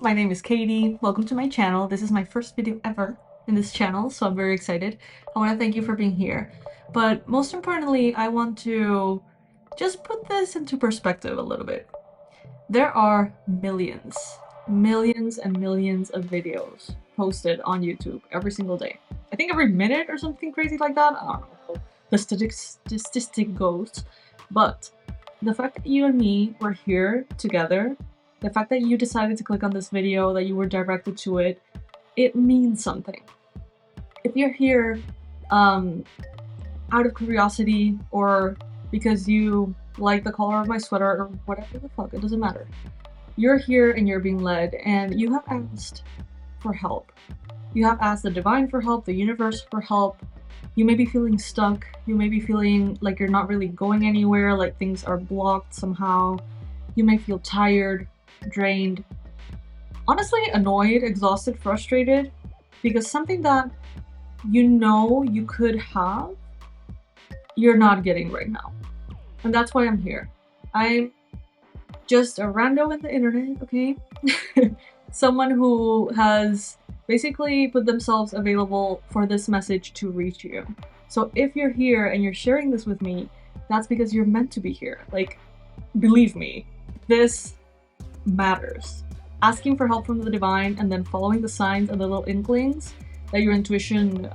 my name is Katie. Welcome to my channel. This is my first video ever in this channel, so I'm very excited. I want to thank you for being here. But most importantly, I want to just put this into perspective a little bit. There are millions and millions of videos posted on YouTube every single day. I think every minute or something crazy like that. I don't know how the statistic goes. But the fact that you and me were here together, the fact that you decided to click on this video, that you were directed to it, it means something. If you're here out of curiosity or because you like the color of my sweater or whatever the fuck, it doesn't matter. You're here and you're being led and you have asked for help. You have asked the divine for help, the universe for help. You may be feeling stuck. You may be feeling like you're not really going anywhere, like things are blocked somehow. You may feel tired, drained, honestly annoyed, exhausted, frustrated, because something that you know you could have, you're not getting right now. And that's why I'm here. I'm just a rando in the internet, okay? Someone who has basically put themselves available for this message to reach you. So if you're here and you're sharing this with me, that's because you're meant to be here. Like, believe me, this matters. Asking for help from the divine and then following the signs and the little inklings that your intuition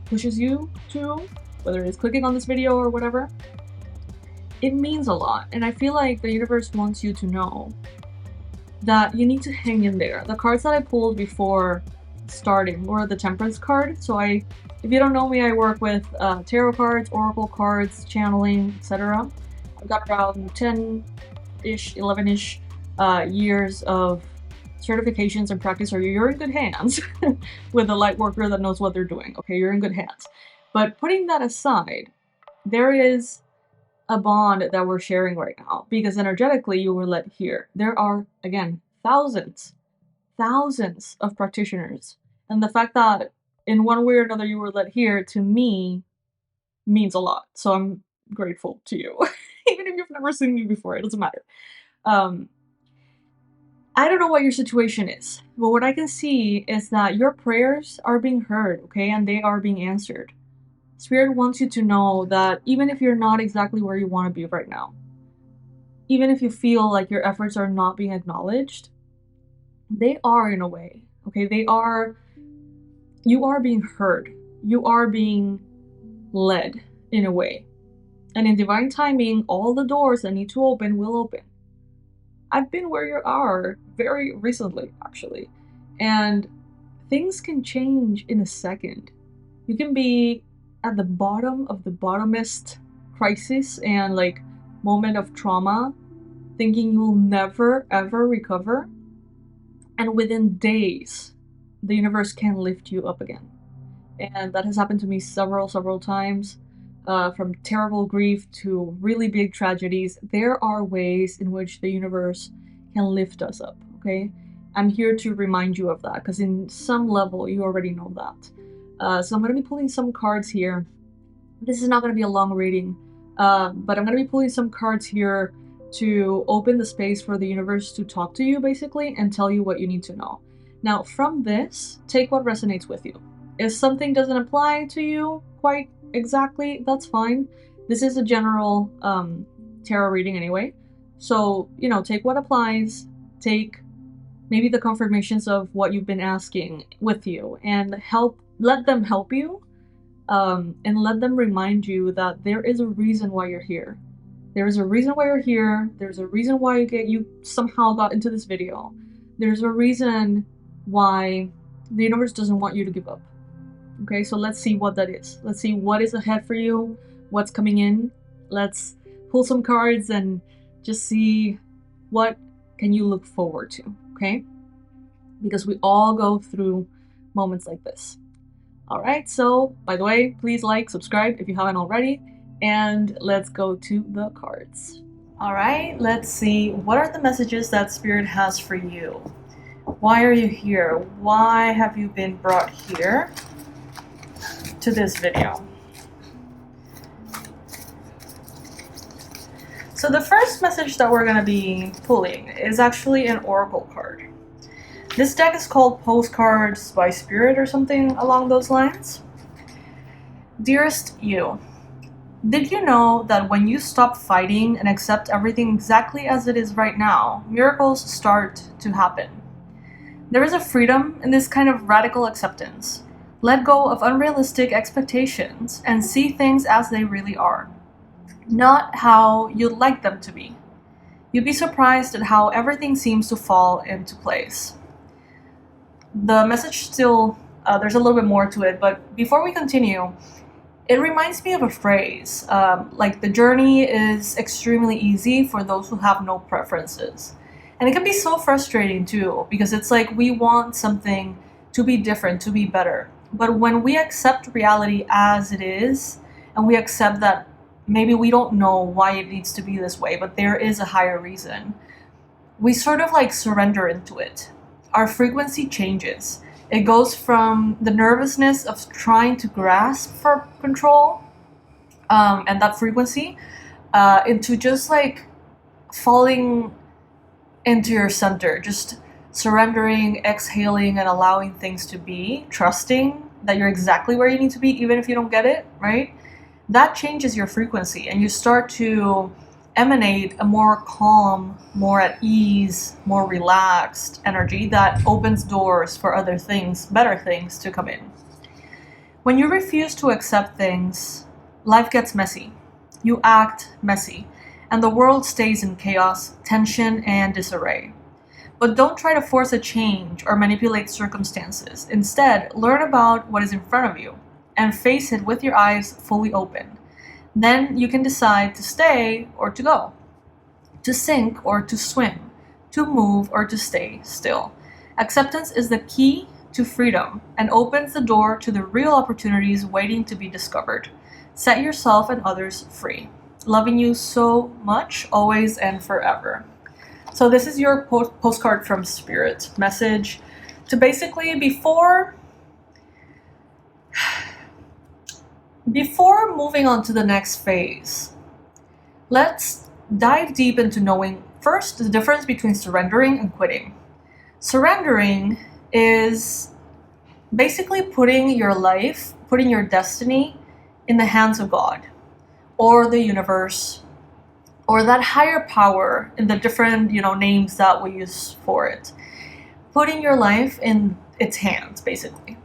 pushes you to, whether it's clicking on this video or whatever, it means a lot. And I feel like the universe wants you to know that you need to hang in there. The cards that I pulled before starting were the Temperance card. So if you don't know me, I work with tarot cards, oracle cards, channeling, etc. I've got around 10-ish, 11-ish years of certifications and practice, or you're in good hands with a light worker that knows what they're doing. Okay, you're in good hands. But putting that aside, there is a bond that we're sharing right now because energetically you were led here. There are, again, thousands of practitioners. And the fact that in one way or another you were led here, to me, means a lot. So I'm grateful to you. Even if you've never seen me before, it doesn't matter. I don't know what your situation is, but what I can see is that your prayers are being heard, okay? And they are being answered. Spirit wants you to know that even if you're not exactly where you want to be right now, even if you feel like your efforts are not being acknowledged, they are in a way, okay? You are being heard. You are being led in a way. And in divine timing, all the doors that need to open will open. I've been where you are very recently, actually. And things can change in a second. You can be at the bottom of the bottomest crisis and like moment of trauma, thinking you'll never ever recover. And within days, the universe can lift you up again. And that has happened to me several times. From terrible grief to really big tragedies, there are ways in which the universe can lift us up, okay? I'm here to remind you of that, because in some level, you already know that. So I'm going to be pulling some cards here. This is not going to be a long reading, but I'm going to be pulling some cards here to open the space for the universe to talk to you, basically, and tell you what you need to know. Now, from this, take what resonates with you. If something doesn't apply to you quite exactly, that's fine. This is a general tarot reading anyway. So, you know, take what applies, take maybe the confirmations of what you've been asking with you, and let them help you, and let them remind you that there is a reason why you're here. There is a reason why you're here. There's a reason why you somehow got into this video. There's a reason why the universe doesn't want you to give up. Okay, so let's see what that is. Let's see what is ahead for you, what's coming in. Let's pull some cards and just see what can you look forward to, okay? Because we all go through moments like this. All right, so by the way, please like, subscribe if you haven't already, and let's go to the cards. All right, let's see. What are the messages that Spirit has for you? Why are you here? Why have you been brought here to this video? So the first message that we're going to be pulling is actually an oracle card. This deck is called Postcards by Spirit or something along those lines. Dearest you, did you know that when you stop fighting and accept everything exactly as it is right now, miracles start to happen? There is a freedom in this kind of radical acceptance. Let go of unrealistic expectations and see things as they really are, not how you'd like them to be. You'd be surprised at how everything seems to fall into place. The message still, there's a little bit more to it, but before we continue, it reminds me of a phrase, like the journey is extremely easy for those who have no preferences. And it can be so frustrating too, because it's like we want something to be different, to be better. But when we accept reality as it is, and we accept that maybe we don't know why it needs to be this way, but there is a higher reason, we sort of like surrender into it. Our frequency changes. It goes from the nervousness of trying to grasp for control and that frequency into just like falling into your center, just surrendering, exhaling, and allowing things to be, trusting that you're exactly where you need to be, even if you don't get it, right? That changes your frequency, and you start to emanate a more calm, more at ease, more relaxed energy that opens doors for other things, better things to come in. When you refuse to accept things, life gets messy. You act messy, and the world stays in chaos, tension, and disarray. But don't try to force a change or manipulate circumstances. Instead, learn about what is in front of you and face it with your eyes fully open. Then you can decide to stay or to go, to sink or to swim, to move or to stay still. Acceptance is the key to freedom and opens the door to the real opportunities waiting to be discovered. Set yourself and others free. Loving you so much, always and forever. So this is your postcard from Spirit message to basically before moving on to the next phase, let's dive deep into knowing first the difference between surrendering and quitting. Surrendering is basically putting your life, putting your destiny in the hands of God or the universe or that higher power in the different, names that we use for it. Putting your life in its hands, basically.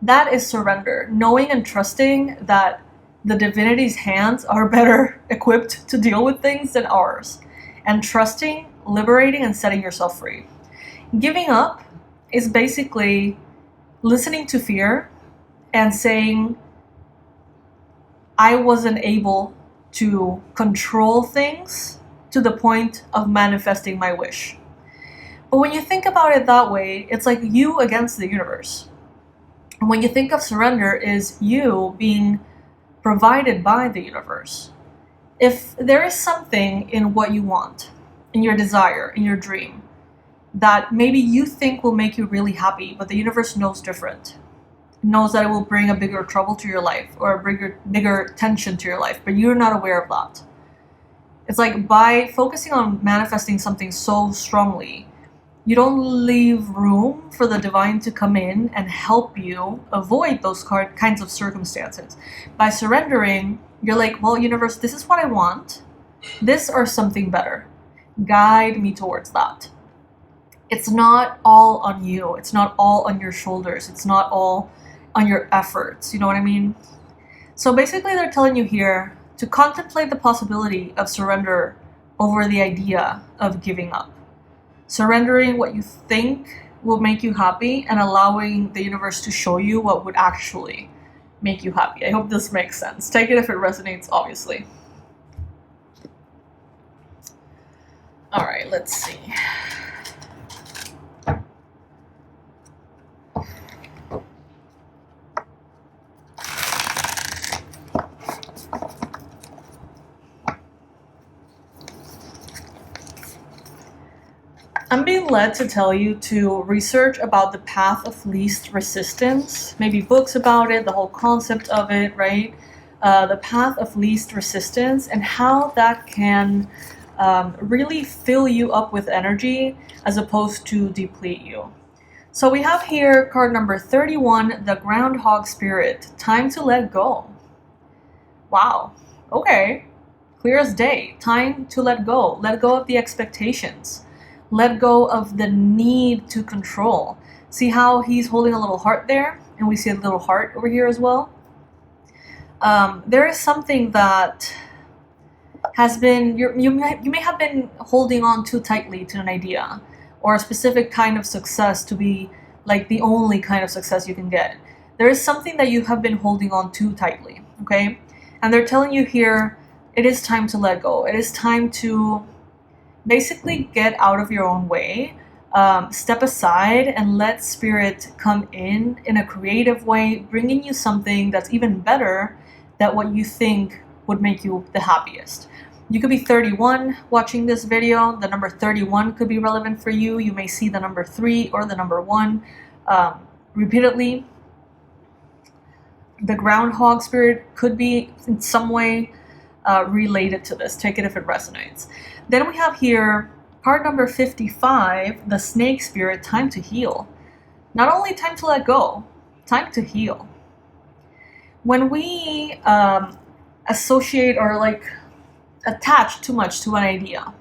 That is surrender, knowing and trusting that the divinity's hands are better equipped to deal with things than ours, and trusting, liberating, and setting yourself free. Giving up is basically listening to fear and saying, I wasn't able to control things to the point of manifesting my wish. But when you think about it that way, it's like you against the universe. And when you think of surrender, is you being provided by the universe. If there is something in what you want, in your desire, in your dream, that maybe you think will make you really happy, but the universe knows different. It knows that it will bring a bigger trouble to your life or a bigger tension to your life, but you're not aware of that. It's like by focusing on manifesting something so strongly, you don't leave room for the divine to come in and help you avoid those kinds of circumstances. By surrendering, you're like, well, universe, this is what I want. This or something better. Guide me towards that. It's not all on you. It's not all on your shoulders. It's not all on your efforts. You know what I mean? So basically they're telling you here to contemplate the possibility of surrender over the idea of giving up. Surrendering what you think will make you happy and allowing the universe to show you what would actually make you happy. I hope this makes sense. Take it if it resonates, obviously. All right, let's see. I'm being led to tell you to research about the path of least resistance, maybe books about it, the whole concept of it, right? The path of least resistance and how that can really fill you up with energy as opposed to deplete you. So we have here card number 31, the Groundhog Spirit. Time to let go. Wow. Okay. Clear as day. Time to let go. Let go of the expectations. Let go of the need to control. See how he's holding a little heart there? And we see a little heart over here as well. There is something that has been, you may have been holding on too tightly to an idea or a specific kind of success to be like the only kind of success you can get. There is something that you have been holding on too tightly, okay? And they're telling you here, it is time to let go. It is time to basically get out of your own way, step aside and let spirit come in a creative way, bringing you something that's even better than what you think would make you the happiest. You could be 31 watching this video. The number 31 could be relevant for you. You may see the number 3 or the number 1 repeatedly. The groundhog spirit could be in some way related to this. Take it if it resonates. Then we have here card number 55, the snake spirit, time to heal. Not only time to let go, time to heal. When we associate or like attach too much to an idea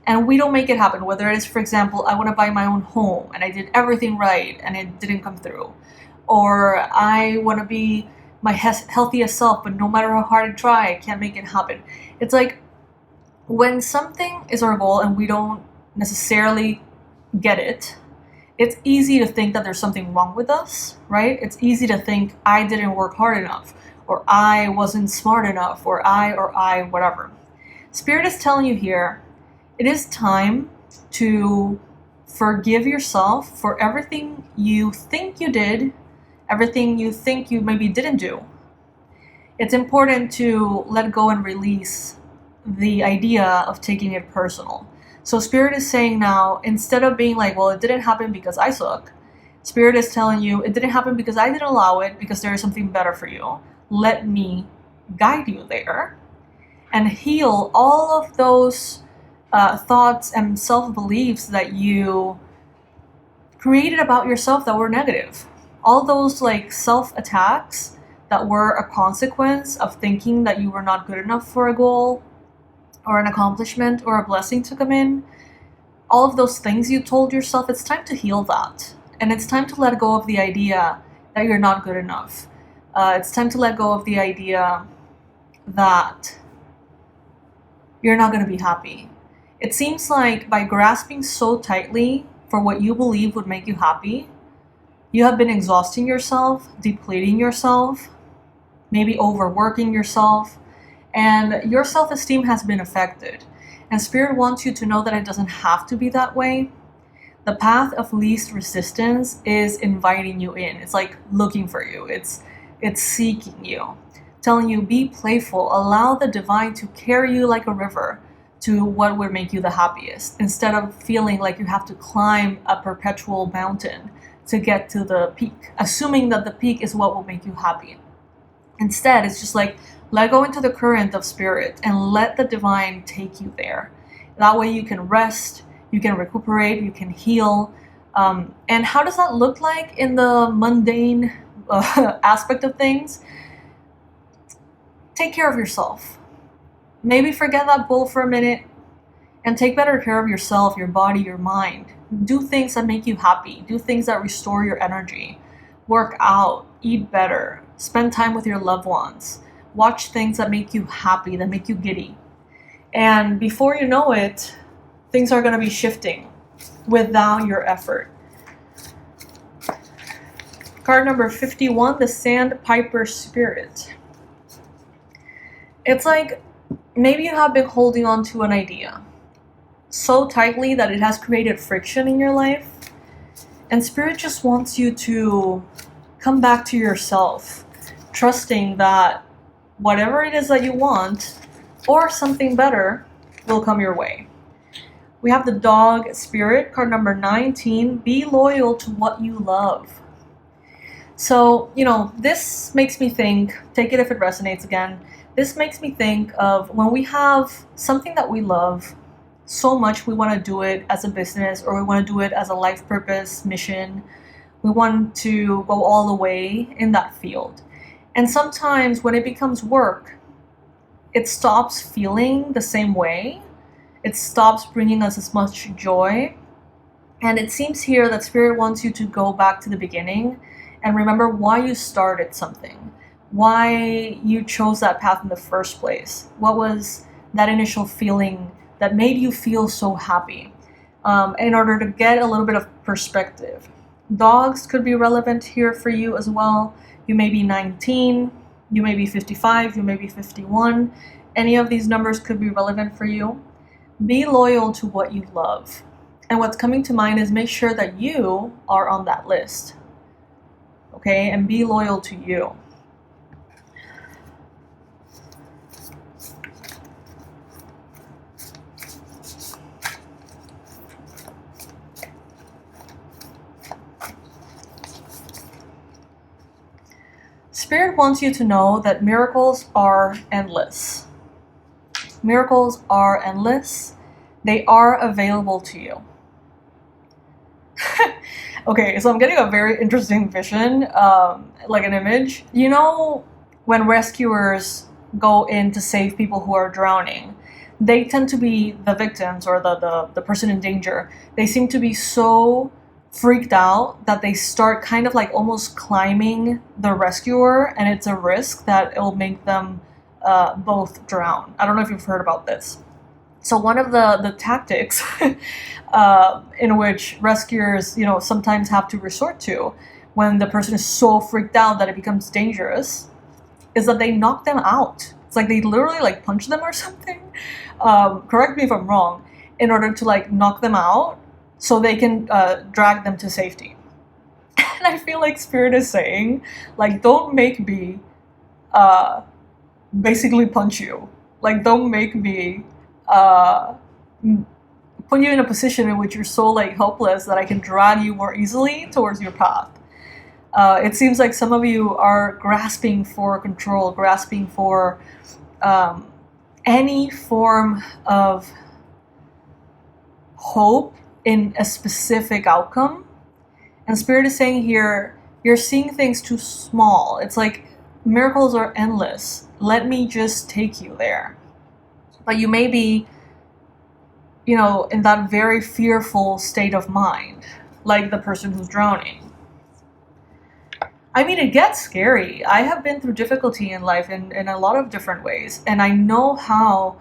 and we don't make it happen, whether it is, for example, I want to buy my own home and I did everything right and it didn't come through, or I want to be my healthiest self but no matter how hard I try I can't make it happen. It's like when something is our goal and we don't necessarily get it, it's easy to think that there's something wrong with us, right? It's easy to think I didn't work hard enough, or I wasn't smart enough, or I, whatever. Spirit is telling you here, it is time to forgive yourself for everything you think you did, everything you think you maybe didn't do. It's important to let go and release the idea of taking it personal. So Spirit is saying now, instead of being like, well, it didn't happen because I suck, Spirit is telling you, it didn't happen because I didn't allow it, because there is something better for you. Let me guide you there and heal all of those thoughts and self-beliefs that you created about yourself that were negative. All those like self-attacks that were a consequence of thinking that you were not good enough for a goal or an accomplishment or a blessing to come in. All of those things you told yourself, it's time to heal that. And it's time to let go of the idea that you're not good enough. It's time to let go of the idea that you're not going to be happy. It seems like by grasping so tightly for what you believe would make you happy, you have been exhausting yourself, depleting yourself, maybe overworking yourself, and your self-esteem has been affected. And Spirit wants you to know that it doesn't have to be that way. The path of least resistance is inviting you in. It's like looking for you. It's seeking you, telling you, be playful, allow the divine to carry you like a river to what would make you the happiest, instead of feeling like you have to climb a perpetual mountain to get to the peak, assuming that the peak is what will make you happy. Instead, it's just like, let go into the current of Spirit and let the divine take you there. That way you can rest, you can recuperate, you can heal. And how does that look like in the mundane aspect of things? Take care of yourself. Maybe forget that bull for a minute and take better care of yourself, your body, your mind. Do things that make you happy. Do things that restore your energy. Work out, eat better, spend time with your loved ones. Watch things that make you happy, that make you giddy. And before you know it, things are going to be shifting without your effort. Card number 51, the Sandpiper Spirit. It's like maybe you have been holding on to an idea so tightly that it has created friction in your life. And Spirit just wants you to come back to yourself, trusting that whatever it is that you want or something better will come your way. We have the Dog Spirit, card number 19, be loyal to what you love. So, this makes me think, take it if it resonates again, this makes me think of when we have something that we love so much, we want to do it as a business or we want to do it as a life purpose, mission. We want to go all the way in that field. And sometimes when it becomes work, it stops feeling the same way. It stops bringing us as much joy. And it seems here that Spirit wants you to go back to the beginning and remember why you started something, why you chose that path in the first place. What was that initial feeling that made you feel so happy? In order to get a little bit of perspective. Dogs could be relevant here for you as well. You may be 19, you may be 55, you may be 51. Any of these numbers could be relevant for you. Be loyal to what you love. And what's coming to mind is make sure that you are on that list. Okay, and be loyal to you. Spirit wants you to know that miracles are endless. Miracles are endless. They are available to you. Okay, so I'm getting a very interesting vision, like an image. You know, when rescuers go in to save people who are drowning, they tend to be the victims or the person in danger. They seem to be so freaked out that they start kind of like almost climbing the rescuer, and it's a risk that it'll make them both drown. I don't know if you've heard about this. So one of the tactics in which rescuers, sometimes have to resort to when the person is so freaked out that it becomes dangerous is that they knock them out. It's like they literally like punch them or something. Correct me if I'm wrong. In order to like knock them out so they can drag them to safety. And I feel like Spirit is saying, like, don't make me basically punch you. Like, don't make me put you in a position in which you're so like helpless that I can drag you more easily towards your path. It seems like some of you are grasping for control, grasping for any form of hope in a specific outcome. And Spirit is saying here, you're seeing things too small. It's like miracles are endless. Let me just take you there. But you may be, in that very fearful state of mind, like the person who's drowning. I mean, it gets scary. I have been through difficulty in life in a lot of different ways, and I know how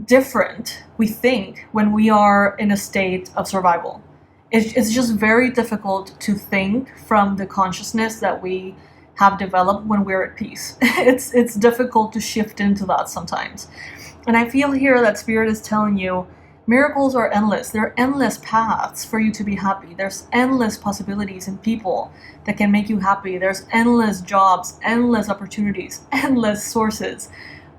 different we think when we are in a state of survival. It's just very difficult to think from the consciousness that we have developed when we're at peace. It's difficult to shift into that sometimes. And I feel here that Spirit is telling you, miracles are endless. There are endless paths for you to be happy. There's endless possibilities in people that can make you happy. There's endless jobs, endless opportunities, endless sources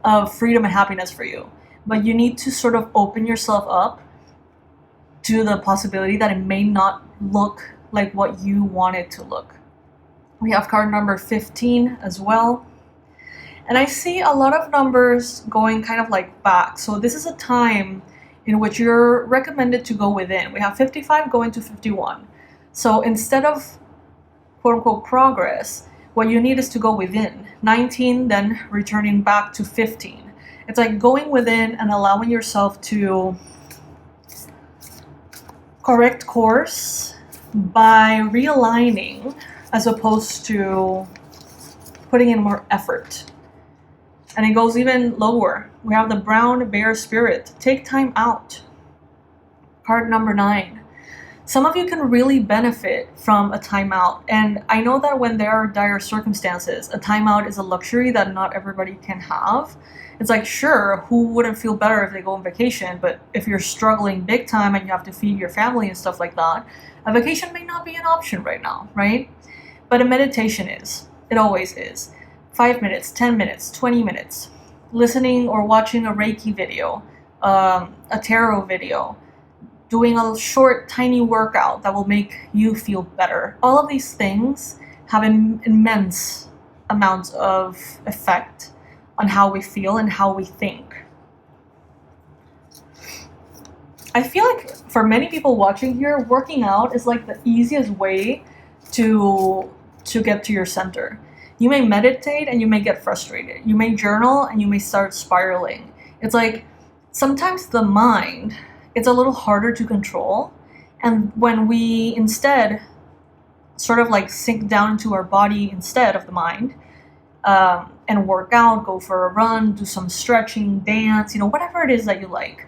of freedom and happiness for you. But you need to sort of open yourself up to the possibility that it may not look like what you want it to look. We have card number 15 as well. And I see a lot of numbers going kind of like back. So this is a time in which you're recommended to go within. We have 55 going to 51. So instead of quote unquote progress, what you need is to go within. 19, then returning back to 15. It's like going within and allowing yourself to correct course by realigning as opposed to putting in more effort. And it goes even lower. We have the brown bear spirit. Take time out. Card number 9. Some of you can really benefit from a timeout. And I know that when there are dire circumstances, a timeout is a luxury that not everybody can have. It's like, sure, who wouldn't feel better if they go on vacation? But if you're struggling big time and you have to feed your family and stuff like that, a vacation may not be an option right now, right? But a meditation is. It always is. 5 minutes, 10 minutes, 20 minutes. Listening or watching a Reiki video, a tarot video, doing a short, tiny workout that will make you feel better. All of these things have an immense amounts of effect on how we feel and how we think. I feel like for many people watching here, working out is like the easiest way to get to your center. You may meditate and you may get frustrated. You may journal and you may start spiraling. It's like sometimes the mind, it's a little harder to control. And when we instead sort of like sink down into our body instead of the mind, and work out, go for a run, do some stretching, dance, whatever it is that you like,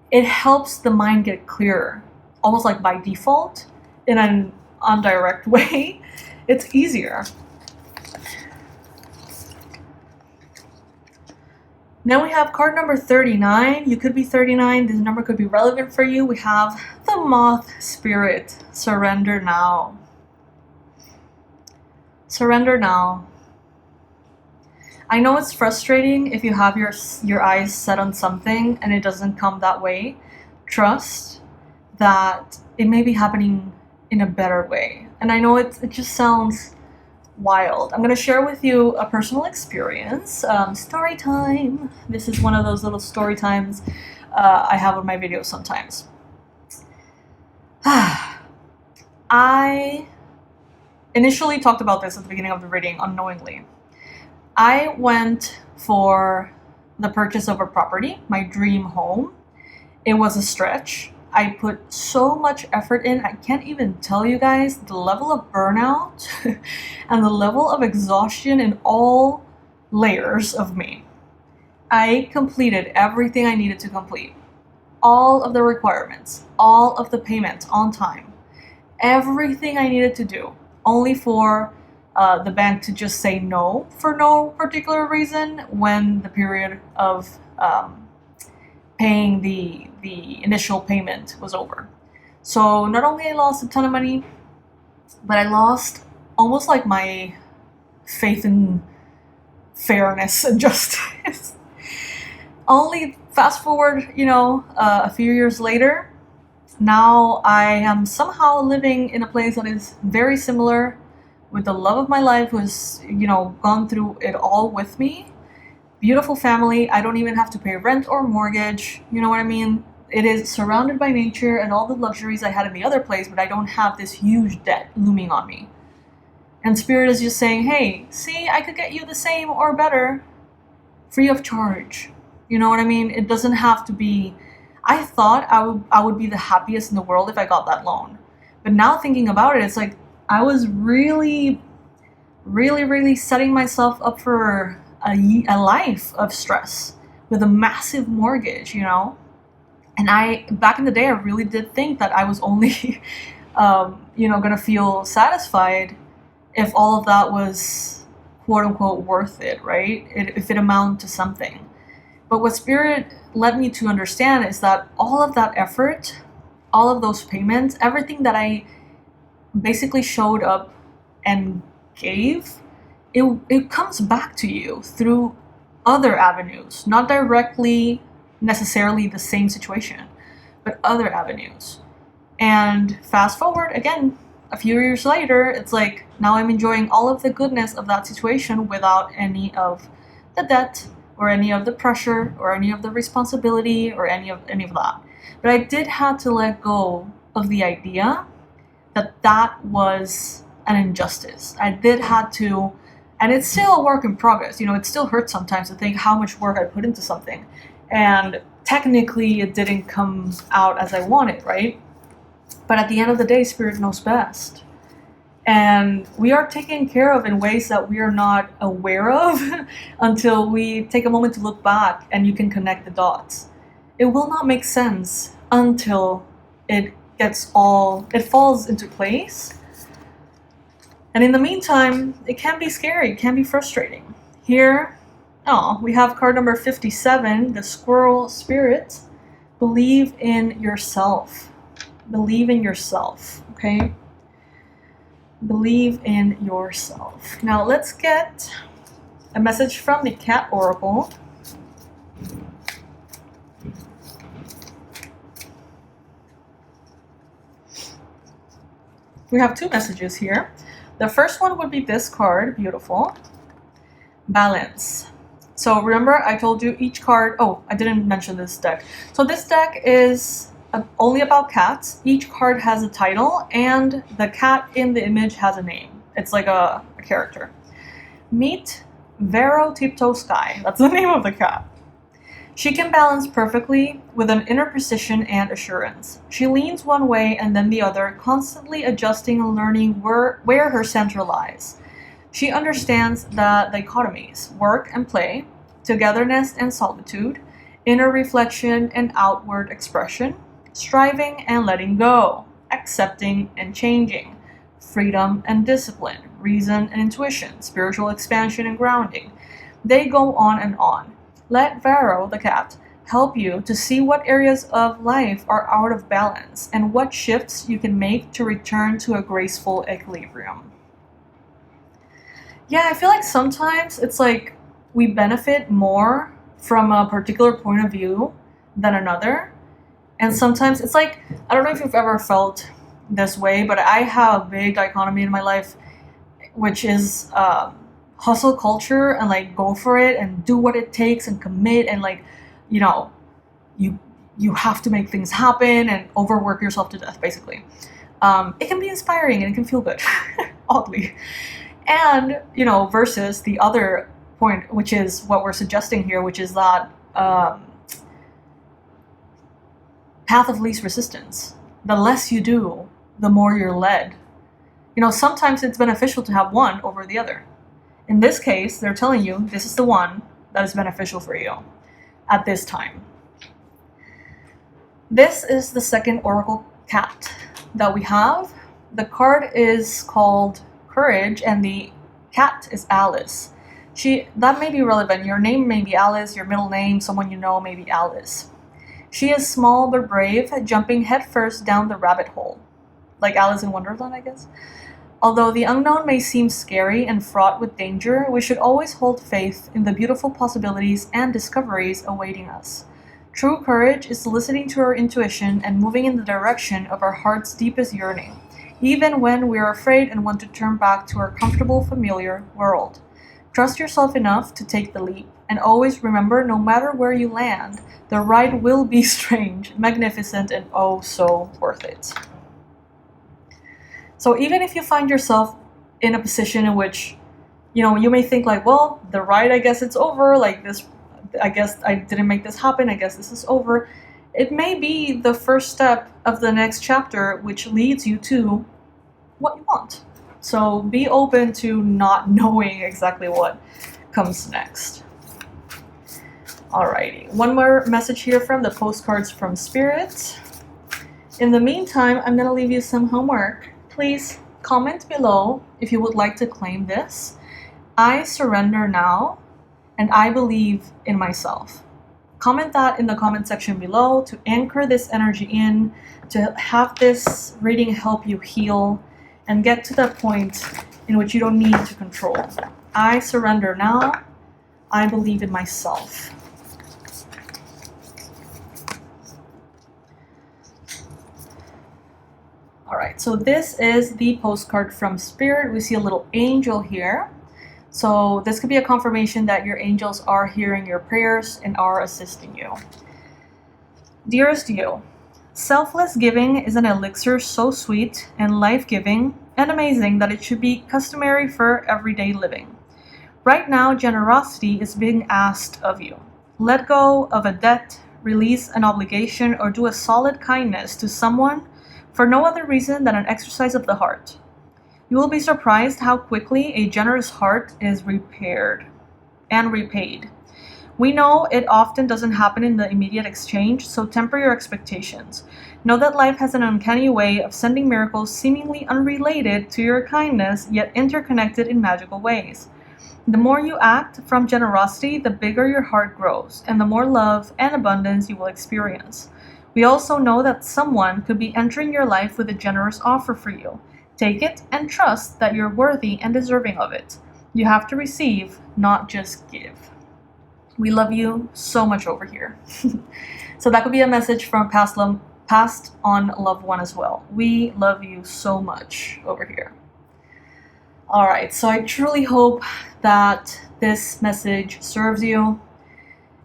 it helps the mind get clearer, almost like by default, in an indirect way. It's easier. Now we have card number 39. You could be 39. This number could be relevant for you. We have the Moth Spirit. Surrender now. Surrender now. I know it's frustrating if you have your eyes set on something and it doesn't come that way. Trust that it may be happening in a better way. And I know it just sounds wild. I'm going to share with you a personal experience. Story time. This is one of those little story times I have on my videos sometimes. I initially talked about this at the beginning of the reading unknowingly. I went for the purchase of a property, my dream home. It was a stretch. I put so much effort in. I can't even tell you guys the level of burnout and the level of exhaustion in all layers of me. I completed everything I needed to complete. All of the requirements, all of the payments on time, everything I needed to do, only for the bank to just say no for no particular reason when the period of paying the initial payment was over. So not only I lost a ton of money, but I lost almost like my faith in fairness and justice. Only fast forward, a few years later, now I am somehow living in a place that is very similar, with the love of my life, who's, gone through it all with me. Beautiful family. I don't even have to pay rent or mortgage. You know what I mean? It is surrounded by nature and all the luxuries I had in the other place, but I don't have this huge debt looming on me. And Spirit is just saying, hey, see, I could get you the same or better free of charge. You know what I mean? It doesn't have to be... I thought I would be the happiest in the world if I got that loan. But now thinking about it, it's like, I was really, really, really setting myself up for a life of stress with a massive mortgage, And back in the day, I really did think that I was only, going to feel satisfied if all of that was, quote unquote, worth it, right? If it amounted to something. But what Spirit led me to understand is that all of that effort, all of those payments, everything that I basically showed up and gave, it comes back to you through other avenues, not directly necessarily the same situation, but other avenues. And fast forward again, a few years later, it's like now I'm enjoying all of the goodness of that situation without any of the debt or any of the pressure or any of the responsibility or any of that. But I did have to let go of the idea that was an injustice. I did have to, and it's still a work in progress. It still hurts sometimes to think how much work I put into something. And technically it didn't come out as I wanted, right? But at the end of the day, Spirit knows best. And we are taken care of in ways that we are not aware of until we take a moment to look back and you can connect the dots. It will not make sense until it falls into place. And in the meantime, it can be scary, it can be frustrating. Here, we have card number 57, the Squirrel Spirit. Believe in yourself. Believe in yourself, okay? Believe in yourself. Now let's get a message from the Cat Oracle. We have two messages here. The first one would be this card, beautiful. Balance. So remember I told you each card, I didn't mention this deck. So this deck is only about cats. Each card has a title, and the cat in the image has a name. It's like a character. Meet Vero Tiptoe Sky. That's the name of the cat. She can balance perfectly with an inner precision and assurance. She leans one way and then the other, constantly adjusting and learning where her center lies. She understands the dichotomies, work and play, togetherness and solitude, inner reflection and outward expression, striving and letting go, accepting and changing, freedom and discipline, reason and intuition, spiritual expansion and grounding. They go on and on. Let Vero, the cat, help you to see what areas of life are out of balance and what shifts you can make to return to a graceful equilibrium. Yeah, I feel like sometimes it's like we benefit more from a particular point of view than another. And sometimes it's like, I don't know if you've ever felt this way, but I have a big dichotomy in my life, which is hustle culture and like go for it and do what it takes and commit and like, you know, you have to make things happen and overwork yourself to death, basically. It can be inspiring and it can feel good, oddly. And, you know, versus the other point, which is what we're suggesting here, which is that path of least resistance. The less you do, the more you're led. You know, sometimes it's beneficial to have one over the other. In this case, they're telling you this is the one that is beneficial for you at this time. This is the second oracle cat that we have. The card is called Courage and the cat is Alice. That may be relevant. Your name may be Alice, your middle name, someone you know may be Alice. She is small but brave, jumping headfirst down the rabbit hole. Like Alice in Wonderland, I guess. Although the unknown may seem scary and fraught with danger, we should always hold faith in the beautiful possibilities and discoveries awaiting us. True courage is listening to our intuition and moving in the direction of our heart's deepest yearning, even when we are afraid and want to turn back to our comfortable, familiar world. Trust yourself enough to take the leap, and always remember, no matter where you land, the ride will be strange, magnificent, and oh so worth it. So even if you find yourself in a position in which, you know, you may think like, well, the ride, I guess it's over, like this, I guess I didn't make this happen, I guess this is over. It may be the first step of the next chapter, which leads you to what you want. So be open to not knowing exactly what comes next. Alrighty, one more message here from the postcards from Spirit. In the meantime, I'm gonna leave you some homework. Please comment below if you would like to claim this. I surrender now, and I believe in myself. Comment that in the comment section below to anchor this energy in, to have this reading help you heal and get to that point in which you don't need to control. I surrender now. I believe in myself. All right, so this is the postcard from Spirit. We see a little angel here. So this could be a confirmation that your angels are hearing your prayers and are assisting you. Dearest you, selfless giving is an elixir so sweet and life-giving and amazing that it should be customary for everyday living. Right now, generosity is being asked of you. Let go of a debt, release an obligation, or do a solid kindness to someone for no other reason than an exercise of the heart. You will be surprised how quickly a generous heart is repaired and repaid. We know it often doesn't happen in the immediate exchange, so temper your expectations. Know that life has an uncanny way of sending miracles seemingly unrelated to your kindness, yet interconnected in magical ways. The more you act from generosity, the bigger your heart grows, and the more love and abundance you will experience. We also know that someone could be entering your life with a generous offer for you. Take it and trust that you're worthy and deserving of it. You have to receive, not just give. We love you so much over here. So that could be a message from passed on loved one as well. We love you so much over here. All right, so I truly hope that this message serves you.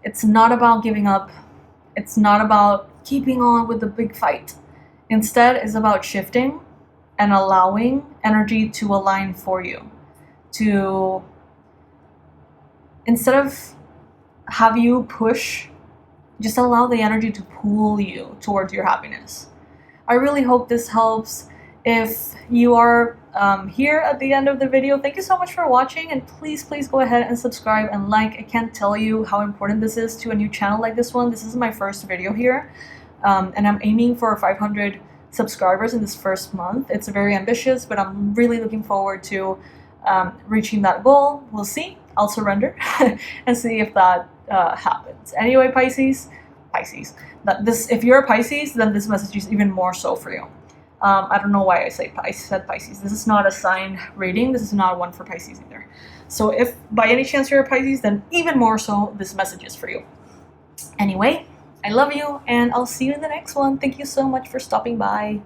It's not about giving up. It's not about keeping on with the big fight. Instead, it's about shifting and allowing energy to align for you. To, instead of have you push, just allow the energy to pull you towards your happiness. I really hope this helps. If you are here at the end of the video, thank you so much for watching, and please go ahead and subscribe and like. I can't tell you how important this is to a new channel like this one. This is my first video here, and I'm aiming for 500 subscribers in this first month. It's very ambitious, but I'm really looking forward to reaching that goal. We'll see. I'll surrender and see if that happens. Anyway, Pisces, if you're a Pisces, then this message is even more so for you. I don't know why I said Pisces. This is not a sign reading. This is not one for Pisces either. So if by any chance you're a Pisces, then even more so, this message is for you. Anyway, I love you, and I'll see you in the next one. Thank you so much for stopping by.